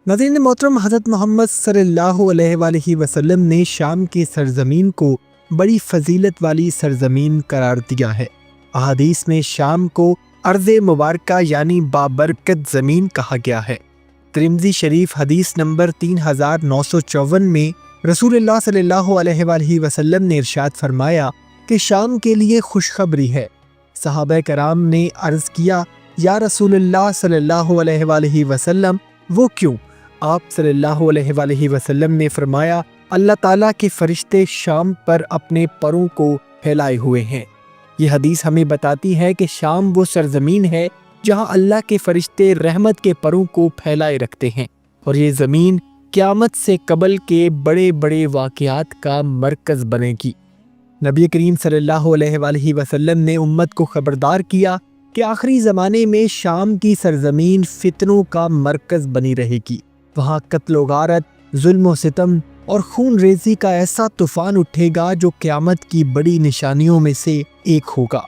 नाज़रीन मोहतरम, हज़रत मोहम्मद सल्लल्लाहु अलैहि वसल्लम ने शाम की सरजमीन को बड़ी फजीलत वाली सरजमीन करार दिया है। अहादीस में शाम को अर्ज़ मुबारका यानी बाबरकत ज़मीन कहा गया है। तिरमिज़ी शरीफ हदीस नंबर 3954 में रसूलुल्लाह सल्लल्लाहु अलैहि वसल्लम ने इरशाद फरमाया कि शाम के लिए खुशखबरी है। सहाबा कराम ने अर्ज़ किया, या रसूलुल्लाह सल्लल्लाहु अलैहि वसल्लम वो क्यों? आप सल्लल्लाहु अलैहि वसल्लम ने फरमाया, अल्लाह ताला के फरिश्ते शाम पर अपने परों को फैलाए हुए हैं। ये हदीस हमें बताती है कि शाम वो सरजमीन है जहां अल्लाह के फरिश्ते रहमत के परों को फैलाए रखते हैं, और ये ज़मीन क़यामत से कबल के बड़े बड़े वाक़यात का मरकज़ बनेगी। नबी करीम सल्लल्लाहु अलैहि वसल्लम ने उम्मत को खबरदार किया कि आखिरी ज़माने में शाम की सरजमीन फितनों का मरकज़ बनी रहेगी। वहाँ कत्ल व गारत, जुल्म व सितम और खून रेज़ी का ऐसा तूफ़ान उठेगा जो क़यामत की बड़ी निशानियों में से एक होगा।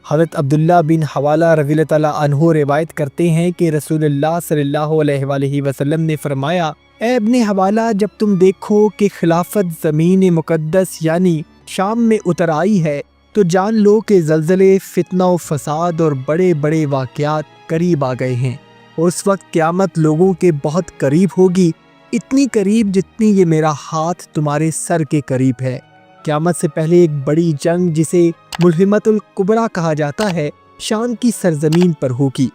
हज़रत अब्दुल्ला बिन हवाला रज़ियल्लाहु तआला अन्हु रिवायत करते हैं कि रसूलुल्लाह सल्लल्लाहु अलैहि वसल्लम ने फरमाया, ए इब्ने हवाला, जब तुम देखो कि खिलाफत ज़मीन मुक़द्दस यानी शाम में उतर आई है तो जान लो कि ज़लज़ले, फितना व फसाद और बड़े बड़े वाक़यात करीब आ गए हैं, और उस वक्त क़यामत लोगों के बहुत करीब होगी, इतनी करीब जितनी ये मेरा हाथ तुम्हारे सर के करीब है। क़यामत से पहले एक बड़ी जंग जिसे मुल्हिमतुल कुबरा कहा जाता है शाम की सरजमीन पर होगी।